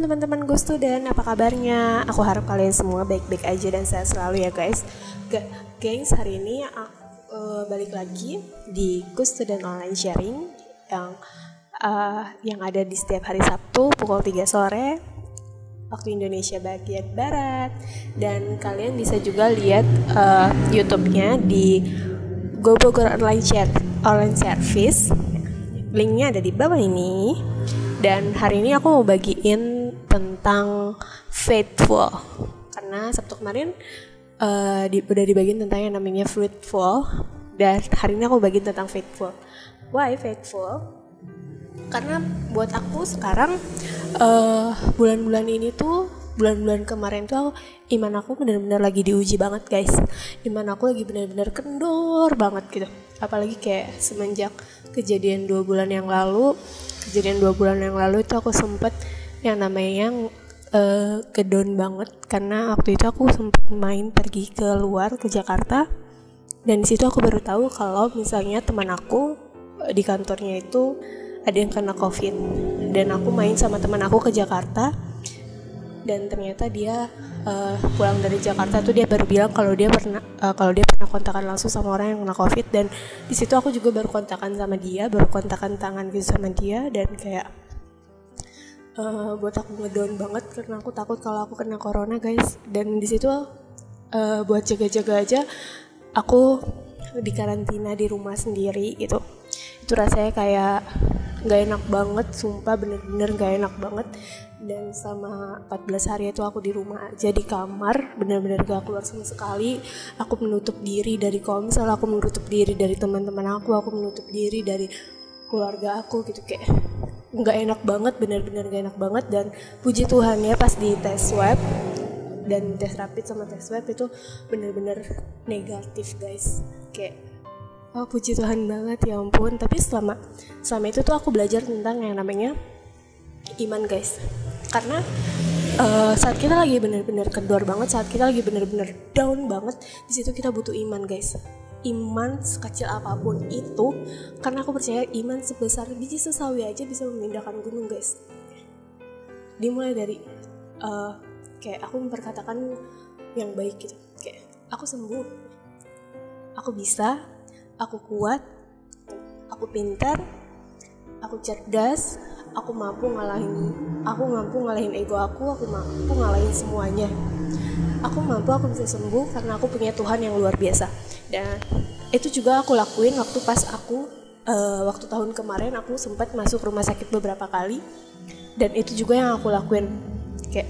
teman-teman Gus Student, apa kabarnya? Aku harap kalian semua baik-baik aja dan sehat selalu ya guys. Gengs, hari ini aku balik lagi di Gus Student Online Sharing yang ada di setiap hari Sabtu pukul 3 sore waktu Indonesia bagian Barat. Dan kalian bisa juga lihat YouTube-nya di Go Bogor Online Service. Linknya ada di bawah ini. Dan hari ini aku mau bagiin tentang faithful, karena Sabtu kemarin udah dibagiin tentang yang namanya fruitful, dan hari ini aku bagiin tentang faithful. Why faithful? Karena buat aku sekarang bulan-bulan ini tuh, bulan-bulan kemarin tuh iman aku benar-benar lagi diuji banget guys. Iman aku lagi benar-benar kendor banget gitu. Apalagi kayak semenjak kejadian 2 bulan yang lalu itu aku sempet yang namanya kedown banget, karena waktu itu aku sempet pergi ke luar ke Jakarta, dan di situ aku baru tahu kalau misalnya teman aku di kantornya itu ada yang kena COVID, dan aku main sama teman aku ke Jakarta, dan ternyata dia pulang dari Jakarta tuh dia baru bilang kalau dia pernah kontakan langsung sama orang yang kena COVID. Dan di situ aku juga baru kontakan tangan gitu sama dia, dan kayak buat aku ngedown banget karena aku takut kalau aku kena corona guys. Dan di situ buat jaga-jaga aja aku di karantina di rumah sendiri gitu. Itu rasanya kayak gak enak banget, sumpah bener-bener gak enak banget. Dan selama 14 hari itu aku di rumah aja di kamar, bener-bener gak keluar sama sekali. Aku menutup diri dari komsel, aku menutup diri dari teman-teman aku menutup diri dari keluarga aku gitu. Kayak gak enak banget, bener-bener gak enak banget. Dan puji Tuhan ya, pas di tes swab dan tes rapid sama tes swab itu bener-bener negatif guys. Kayak oh puji Tuhan banget, ya ampun. Tapi selama itu tuh aku belajar tentang yang namanya iman guys. Karena saat kita lagi benar-benar kendor banget, saat kita lagi benar-benar down banget, di situ kita butuh iman guys. Iman sekecil apapun itu, karena aku percaya iman sebesar biji sesawi aja bisa memindahkan gunung guys. Dimulai dari kayak aku memperkatakan yang baik gitu, kayak aku sembuh, aku bisa, aku kuat, aku pintar, aku cerdas, aku mampu ngalahin ego aku mampu ngalahin semuanya. Aku bisa sembuh karena aku punya Tuhan yang luar biasa. Dan itu juga aku lakuin waktu pas aku waktu tahun kemarin aku sempat masuk rumah sakit beberapa kali. Dan itu juga yang aku lakuin, kayak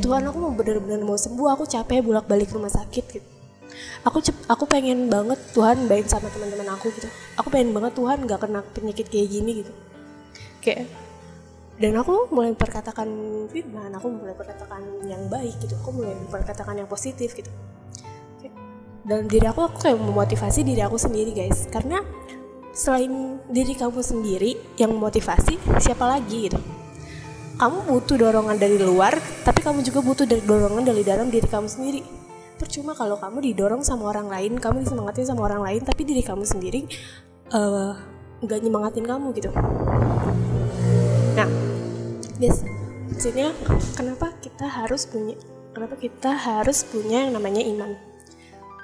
Tuhan, aku mau benar-benar mau sembuh, aku capek bolak-balik rumah sakit gitu. Aku pengen banget Tuhan baik sama teman-teman aku gitu. Aku pengen banget Tuhan gak kena penyakit kayak gini gitu. Kayak, dan aku mulai memperkatakan firman, aku mulai memperkatakan yang baik gitu, aku mulai memperkatakan yang positif gitu. Dan diri aku kayak memotivasi diri aku sendiri guys. Karena selain diri kamu sendiri yang memotivasi, siapa lagi gitu. Kamu butuh dorongan dari luar, tapi kamu juga butuh dorongan dari dalam diri kamu sendiri. Percuma kalau kamu didorong sama orang lain, kamu disemangatin sama orang lain, tapi diri kamu sendiri gak nyemangatin kamu gitu. Nah guys, maksudnya kenapa kita harus punya yang namanya iman?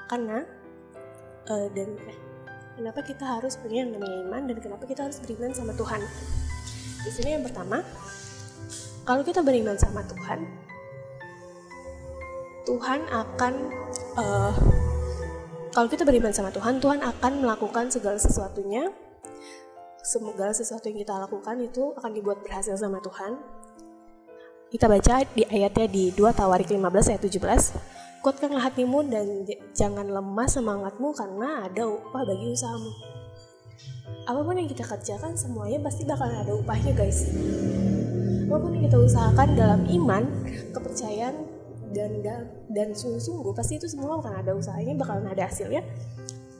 Karena kenapa kita harus punya yang namanya iman, dan kenapa kita harus beriman sama Tuhan? Di sini yang pertama, kalau kita beriman sama Tuhan akan kalau kita beriman sama Tuhan akan melakukan segala sesuatu yang kita lakukan itu akan dibuat berhasil sama Tuhan. Kita baca di ayatnya di 2 Tawarik 15 ayat 17. Kuatkanlah hatimu dan jangan lemah semangatmu, karena ada upah bagi usahamu. Apapun yang kita kerjakan semuanya pasti bakal ada upahnya guys. Apapun yang kita usahakan dalam iman, kepercayaan dan sungguh-sungguh, pasti itu semua akan ada usahanya, bakalan ada hasilnya,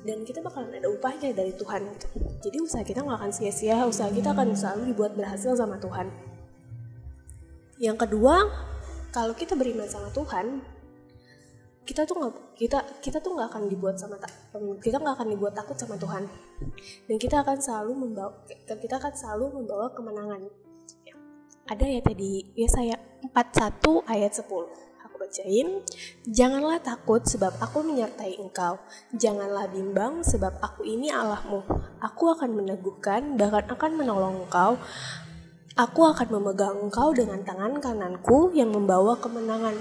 dan kita bakalan ada upahnya dari Tuhan gitu. Jadi usaha kita gak akan sia-sia, usaha kita akan selalu dibuat berhasil sama Tuhan. Yang kedua, kalau kita beriman sama Tuhan, kita tuh nggak akan dibuat takut sama Tuhan, dan kita akan selalu membawa kemenangan. Ada ya tadi Yesaya 41 ayat 10. Aku bacain. Janganlah takut sebab aku menyertai engkau. Janganlah bimbang sebab aku ini Allahmu. Aku akan meneguhkan, bahkan akan menolong engkau. Aku akan memegang engkau dengan tangan kananku yang membawa kemenangan.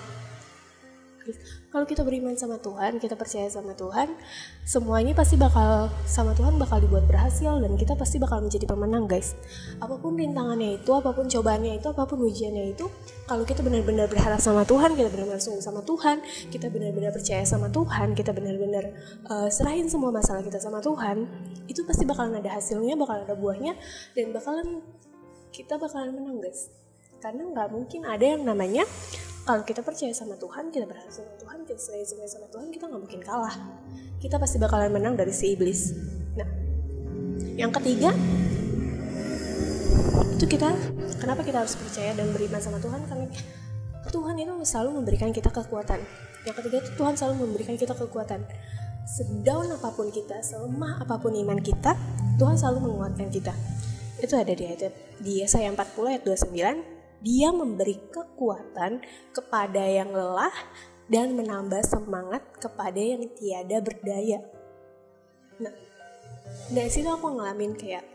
Kalau kita beriman sama Tuhan, kita percaya sama Tuhan, semuanya pasti bakal sama Tuhan bakal dibuat berhasil dan kita pasti bakal menjadi pemenang, guys. Apapun rintangannya itu, apapun cobaannya itu, apapun ujiannya itu, kalau kita benar-benar berharap sama Tuhan, kita benar-benar sungguh sama Tuhan, kita benar-benar percaya sama Tuhan, kita benar-benar serahin semua masalah kita sama Tuhan, itu pasti bakalan ada hasilnya, bakalan ada buahnya, dan kita bakalan menang, guys. Karena nggak mungkin ada yang namanya kalau kita percaya sama Tuhan, kita berharap sama Tuhan, kita serahin semuanya sama Tuhan, kita nggak mungkin kalah. Kita pasti bakalan menang dari si iblis. Nah, yang ketiga, itu kenapa kita harus percaya dan beriman sama Tuhan? Karena Tuhan itu selalu memberikan kita kekuatan. Yang ketiga itu Tuhan selalu memberikan kita kekuatan. Sedaun apapun kita, selemah apapun iman kita, Tuhan selalu menguatkan kita. Itu ada di Yesaya 40 ayat 29. Dia memberi kekuatan kepada yang lelah dan menambah semangat kepada yang tiada berdaya. Nah, dari situ aku ngalamin kayak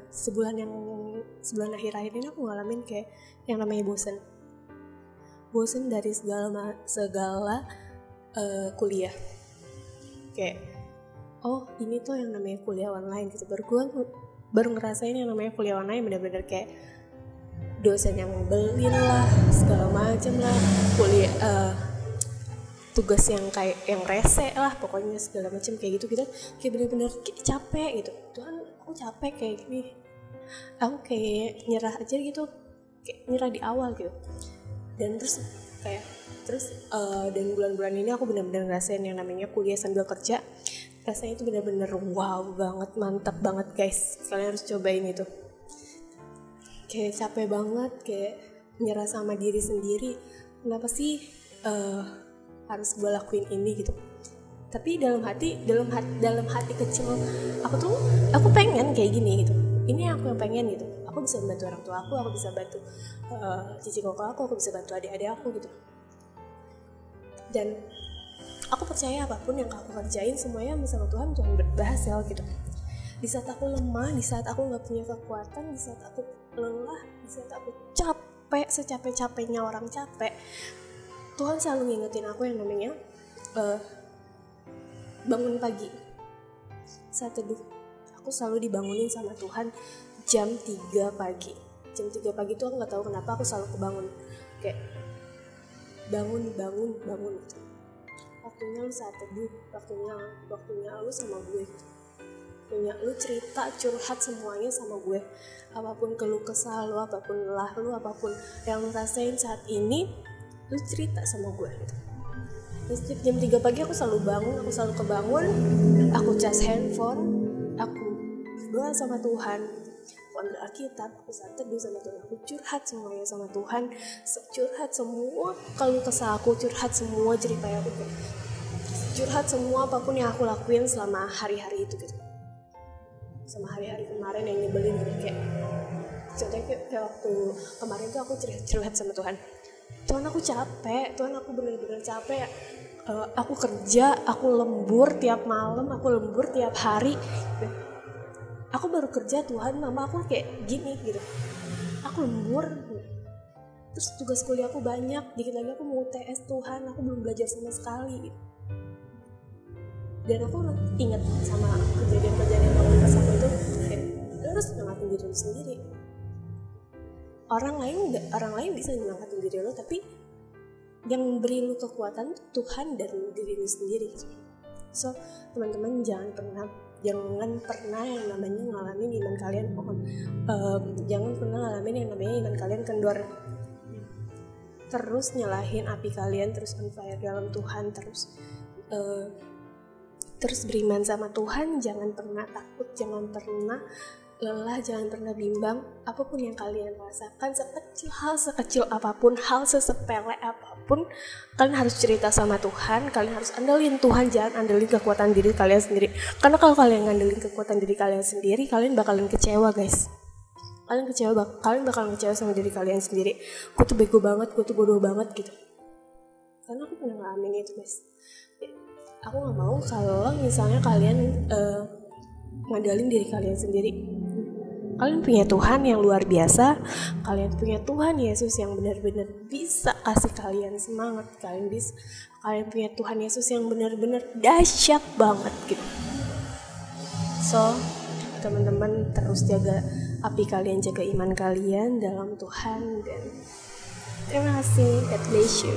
sebulan akhir-akhir ini aku ngalamin kayak yang namanya bosen dari segala kuliah. Kayak ini tuh yang namanya kuliah online gitu. Baru ngerasain yang namanya kuliah online benar-benar kayak dosen yang ngebelin lah, segala macam lah, tugas yang kayak yang rese lah, pokoknya segala macam kayak gitu, kita kayak benar-benar capek gitu. Tuhan, aku capek kayak gini, aku kayak nyerah aja gitu, kayak nyerah di awal gitu. Dan dan bulan-bulan ini aku benar-benar ngerasain yang namanya kuliah sambil kerja. Rasanya itu benar-benar wow banget, mantap banget guys, kalian harus cobain itu. Kayak capek banget, kayak nyerah sama diri sendiri. Kenapa sih harus gue lakuin ini gitu? Tapi dalam hati kecil aku pengen kayak gini gitu. Ini aku yang pengen gitu. Aku bisa bantu orang tua aku bisa bantu cici koko aku bisa bantu adik-adik aku gitu. Dan aku percaya apapun yang aku kerjain semuanya bersama Tuhan berhasil gitu. Di saat aku lemah, di saat aku gak punya kekuatan, di saat aku lelah, di saat aku capek, secapek-capeknya orang capek, Tuhan selalu ngingetin aku yang namanya bangun pagi. Saat teduh, aku selalu dibangunin sama Tuhan jam 3 pagi. Jam 3 pagi tuh aku gak tahu kenapa aku selalu kebangun. Kayak bangun gitu. Waktunya lu saat teduh, waktunya lu sama gue gitu. Punya lu cerita, curhat semuanya sama gue. Apapun keluh kesah lu, apapun lelah lu, apapun yang lu rasain saat ini, lu cerita sama gue gitu. Terus jam 3 pagi aku selalu kebangun, aku cas handphone, aku berdoa sama Tuhan, aku ambil Alkitab, aku saat teduh sama Tuhan, aku curhat semuanya sama Tuhan, curhat semua keluh kesah aku, curhat semua cerita aku, curhat semua apapun yang aku lakuin selama hari-hari itu gitu. Sama hari-hari kemarin yang nyebelin gitu, kayak contohnya kayak waktu kemarin tuh aku curhat sama Tuhan aku capek, Tuhan aku benar-benar capek, aku kerja, aku lembur tiap malam, aku lembur tiap hari, aku baru kerja Tuhan, mama aku kayak gini gitu, aku lembur, terus tugas kuliah aku banyak, dikit lagi aku mau UTS Tuhan, aku belum belajar sama sekali gitu. Dan aku ingat sama kejadian-kejadian lalu pas aku itu, lu harus nyemangatin diri lu sendiri. Orang lain bisa nyemangatin diri lu, tapi yang beri lu kekuatan Tuhan dan diri lu sendiri. So teman-teman jangan pernah yang namanya ngalamin iman kalian jangan pernah ngalamin yang namanya iman kalian kendor. Terus nyalahin api kalian, terus on fire dalam Tuhan, terus beriman sama Tuhan, jangan pernah takut, jangan pernah lelah, jangan pernah bimbang. Apapun yang kalian rasakan, sekecil apapun, hal sesepele apapun, kalian harus cerita sama Tuhan, kalian harus andelin Tuhan, jangan andelin kekuatan diri kalian sendiri. Karena kalau kalian ngandelin kekuatan diri kalian sendiri, kalian bakalan kecewa guys. kalian bakal kecewa sama diri kalian sendiri. Gue tuh bego banget, gue tuh bodoh banget gitu. Karena aku pernah ngalamin itu guys. Aku nggak mau kalau misalnya kalian ngadalin diri kalian sendiri. Kalian punya Tuhan yang luar biasa, kalian punya Tuhan Yesus yang benar-benar bisa kasih kalian semangat, kalian punya Tuhan Yesus yang benar-benar dahsyat banget gitu. So teman-teman terus jaga api kalian, jaga iman kalian dalam Tuhan, dan terima kasih. God bless you.